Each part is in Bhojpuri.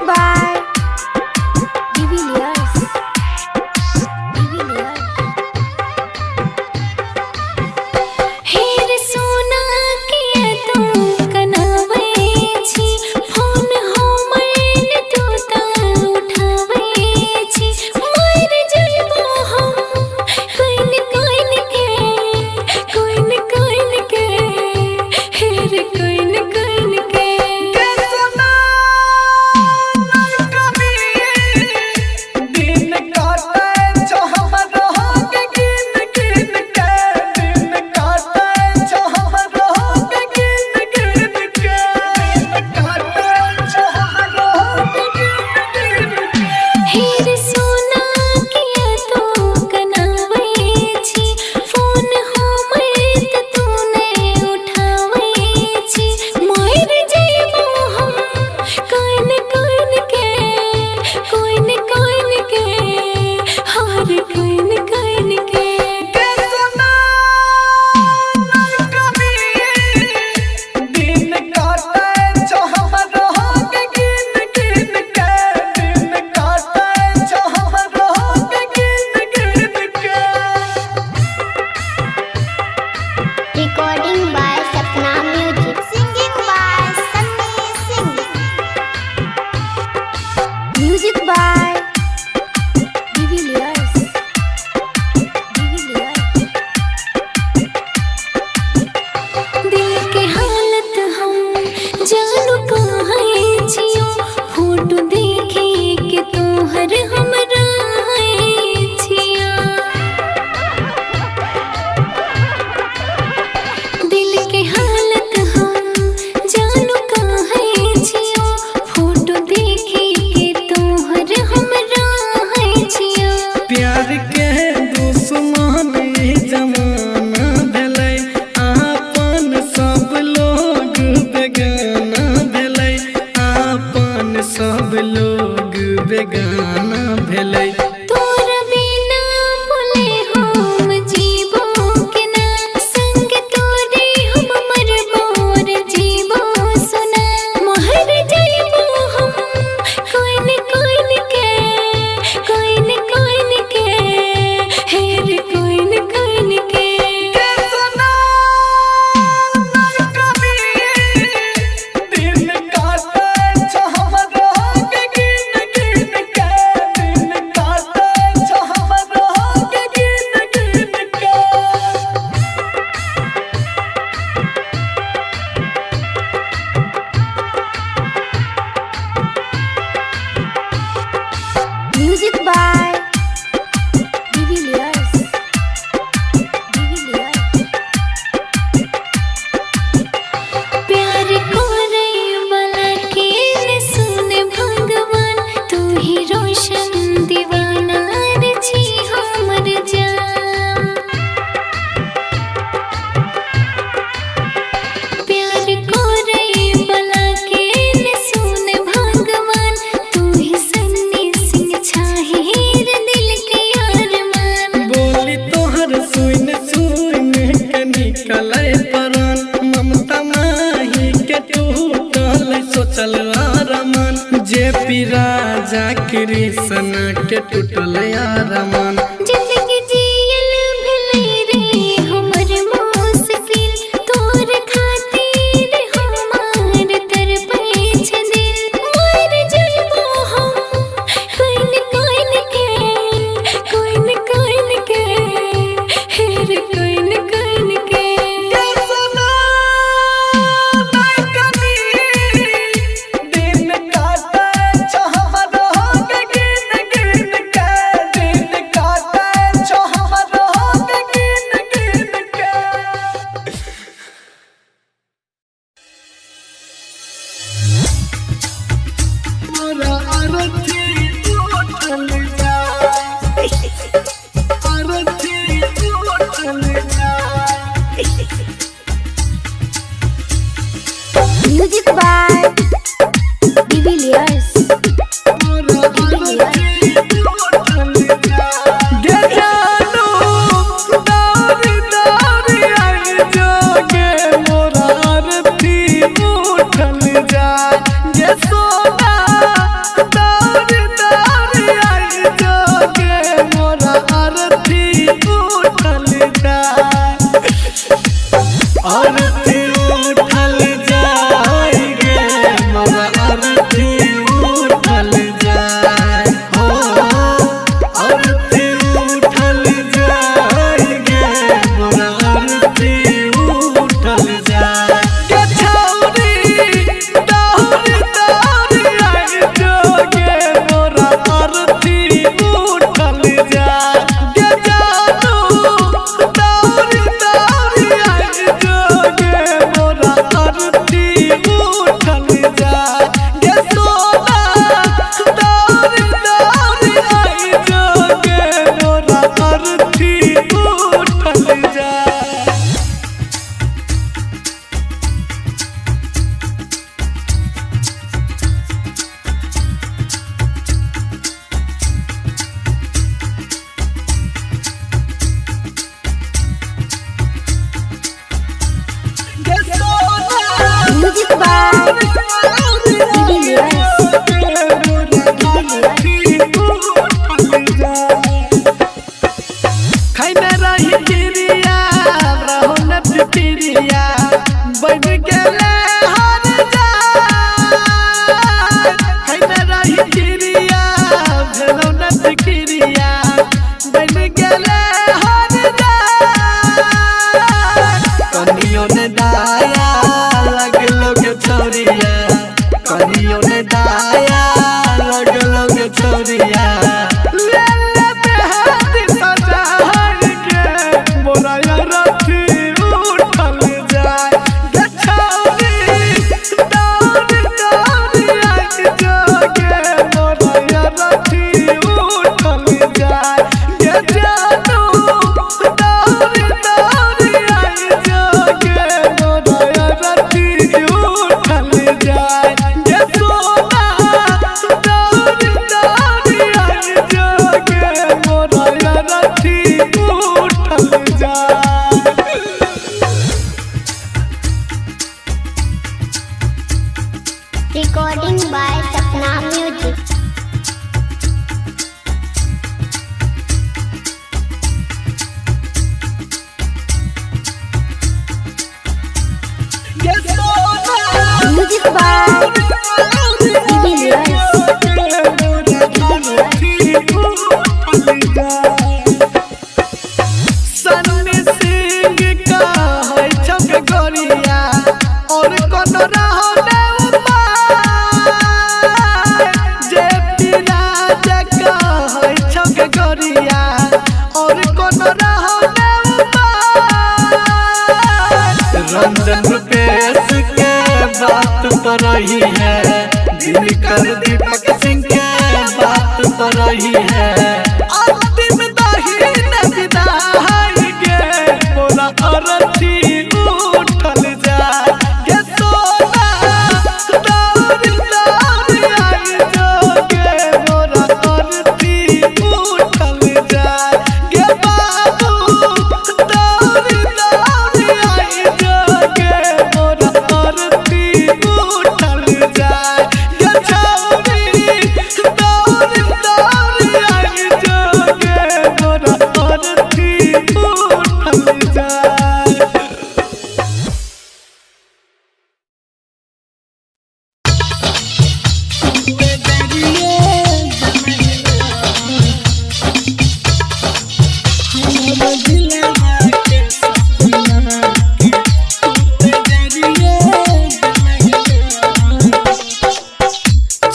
by Divilliers. Divilliers. हेर सोना किया तू कनावे छी फोन हमर तू ता उठावे छी मर जइबो हम कोइन कोइन के हेर कोइन कोइन के कैसना कभी दिन काटे जो हम रहोगे गिन गिन के दिन काटे जो हम रहोगे गिन गिन के दिन काटे जो हम रहोगे गिन गिन के हेर सोना किया तू कनावे छी फोन हमर तूने उठावे छी मर जइबो हम कोइन कोइन के हार कोइन कोइन के कैसना कभी दिन काटे जो हम रहोगे गिन गिन के दिन काटे जो हम रहोगे गिन गिन के Recording by Sapna Music. Singing by Sunny Singh. Music by Divilliers. दिल के हालत हम जानू कहाँ छियो फोटो देखे के तोहर हमरा छिया दिल के हालत हम जानू कहाँ छियो फोटो देखे के तोहर हमरा छिया प्यार के दुश्मन ई जमाना भेलै आपन सब लोग बेगाना भेलै आपन सब लोग बेगाना भेलै तोर बिना बोले हम जीवो के ना संग तोरे हम मरबो रे जीवो सुना महर जइबो हम कोइन कोइन के हेर कोइन कोइन के कैसना कभी दिन काटे जो हम रहोगे गिन गिन के दिन काटे जो हम रहोगे गिन गिन के Music by Divilliers. प्यार करे वाला के न सुन भगवान तू ही रोशन दीवाना रे छी हमर जान प्यार करे वाला के न सुन भगवान तू ही सन्नी सिंह छाहिर दिल के अरमान बोली तोहर सुन सुन के निकले परान ममता माही के टूटल सोचल आरमान जे पी राजा कृष्ण के टूटल आरमान जिंदगी जियल भेलै रे हमर मुश्किल तोर खातिर हमार तरपै छै दिल मर जइबो हम कोइन कोइन के हेर कोइन कोइन के कैसना कभी दिन काटे जो हम रहोगे गिन गिन के दिन काटे जो हम रहोगे गिन गिन के मोरा आरती उठल जाए आरती उठल जाए Music by Divilliers. मोरा आरती उठल जाए गे जानू दारी दारी आई जोगे मोरा आरती उठल जाए गे सोना पर रही है, दिनकर दीपक सिंह के बात पर रही है। अंतिम दाहिने विदाई गे मोरा अरथी उठल जाए गे सोना दौड़ दौड़ आई जोगे मोरा अरथी उठल जाए गे बाबू दौड़ दौड़ आई जोगे मोरा अरथी उठल जाए गे छौरी दौड़ दौड़ आई जोगे मोरा अरथी उठल जाए।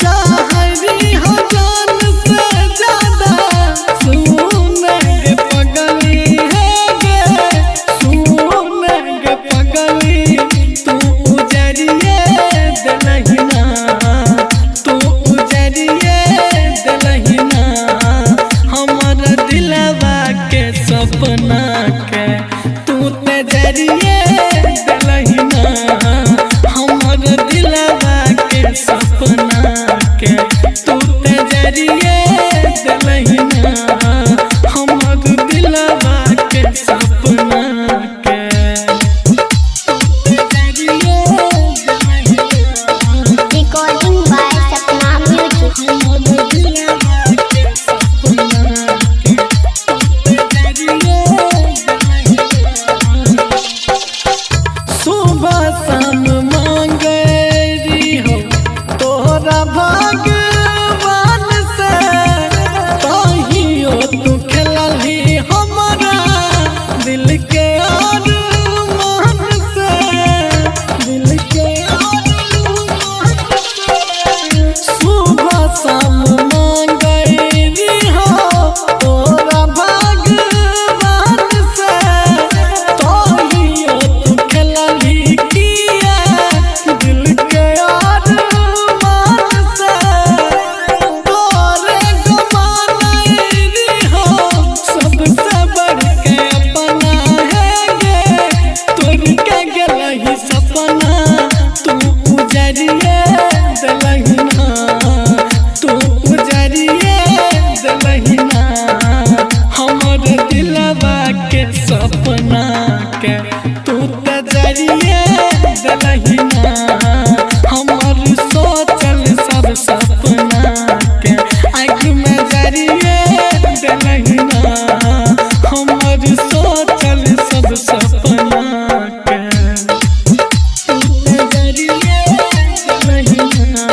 चाहरी हो जान से ज्यादा सुनेंगे पगली है गे, सुनेंगे पगली तू उजरिए दलहिना, तू उजरिए दलहिना हमर दिलवा के सपना के तू तेजरिए दलहिना, हमर दिलवा के सपना के तू तेजरिए दलहिना, हमर दिलवा के सपना के तू तेजरिए दलहिना, Recording by Sapna Music. हमर दिलवा के सपना के तू तेजरिए दलहिना। सुबह शाम मांगरी हो तोरा भगवान से, कहियो तू खेलही हमरा दिल के अरमान से, दिल के अरमान से। सुबह शाम मांगरी हो तोरा भगवान से, कहियो तू खेलही किया दिल के अरमान से। तोरे गमानैरी हो सबसे बढ़ के अपना है गे, तोड़ के गेलही सपना तू उजरिए दलहिना, तू उजरिए दलहिना हमर दिलवा के सपना के तू तेजरिए दलहिना, हमर सोचल सब सपना के आँख में जरिए दलहिना, हमर सोचल सब सपना के तू तेजरिए दलहिना,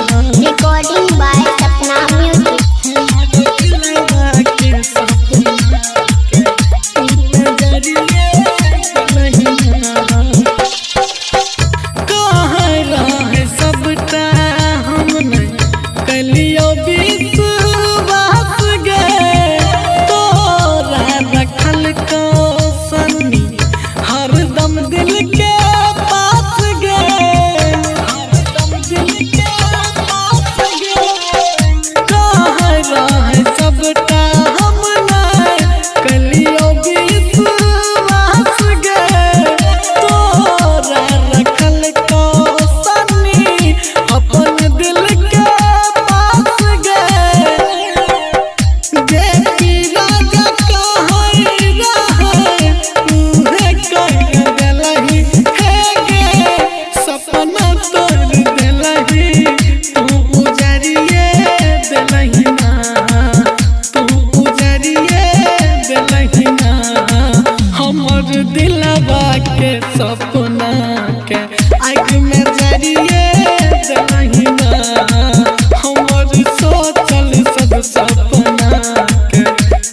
Recording by Sapna Music. हमर दिलवा के सपना के तू तेजरिए दलहिना। कहाँ रहे सबटा हम नहीं कलियो विश्वास गे, तोरा रखल को सन्नी हरदम दिल के पास गे, हरदम दिल के पास गे। कहाँ रहे सबटा हम नहीं कलियो विश्वास गे, तोरा रखल को सन्नी अपन दिल के पास गे। जे पी राजा कहै रहे उहे कहि देलही हे गे, सपना तोड़ देलही तू उजरिए दलहिना, तू उजरिए दलहिना हमर दिलवा के सपना के आँख में जरिए दलहिना, हमर सोचल सब सपना के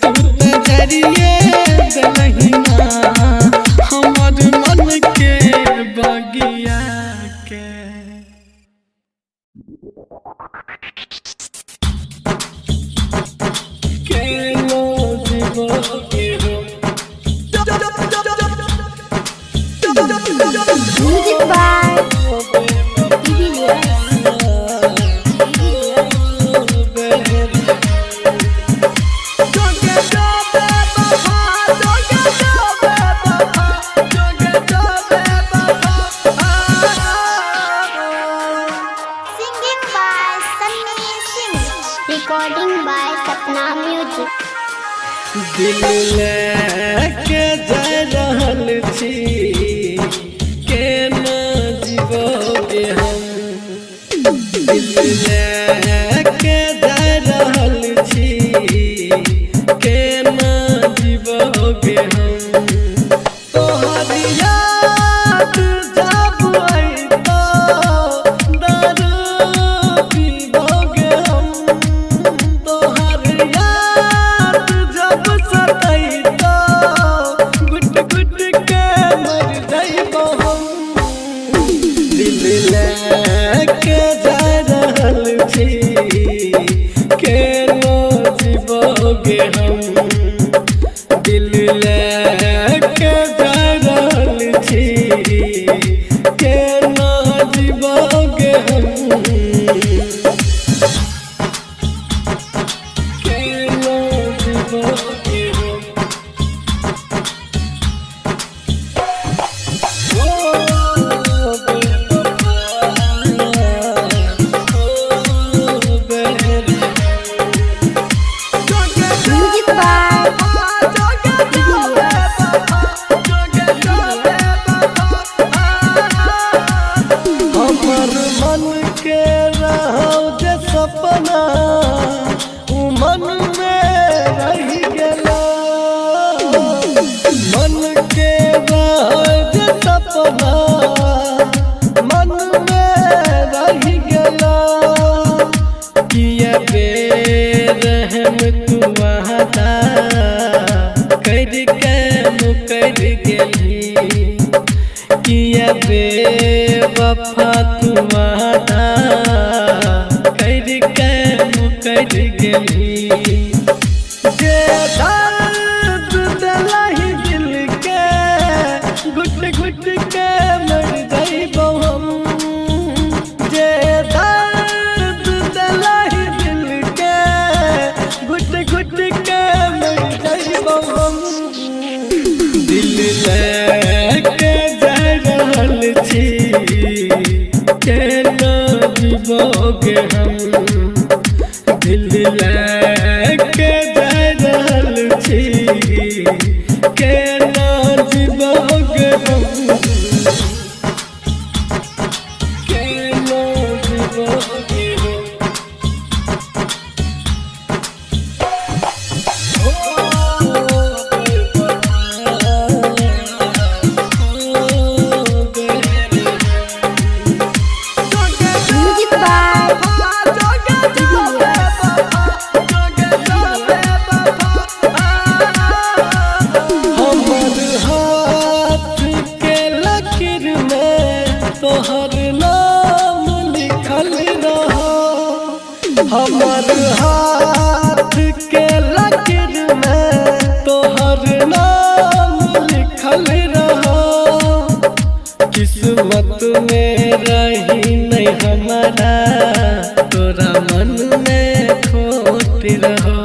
तू तेजरिए दलहिना, हमर मन के बगिया के। Music by TV Recording by Sapna Music. दिल लेके जा रहल छी केना जीवोगे हम। दिल लेके जा रहल छी केना जीवोगे हम। तोहर याद जब अइतो दारू पीबोगे हम। तोहर याद जब सतैतो गुट गुट के मर जाइबो हम। दिल लेके जा रहल छी केना जीवोगे हम। दिल लेके जा रहल छी केना जीवोगे हम। केना जीवोगे हम। ओ बेवफा, ओ बेवफा। Music by हमर मन के रहौ जे सपना उ मन में रहि गेलो। मन के रहौ जे सपना मन में रहि गेलो। किया बेरहम तू वादा करके मुकर गेली। किया बेवफा तू वादा करके मुकर गेली। जे दर्द दिलहि दिल के गुट गुट के मर जाइबो हम। जे दर्द दिलहि दिल के गुट गुट के मर जाइबो हम। दिल लेके जा रहल छी केना जीवोगे हम। दिल लेके जा रहल छी केना जीवोगे हम। केना जीवोगे हम। ओ बेवफा, ओ बेवफा। Music by हमर हाथ के लकीर में तोहर नाम लिखल रहो। हमर हाथ के लकीर में तोहर नाम लिखल रहो। किस्मत में रही नहीं हमारा तोरा मन में खोट रहो।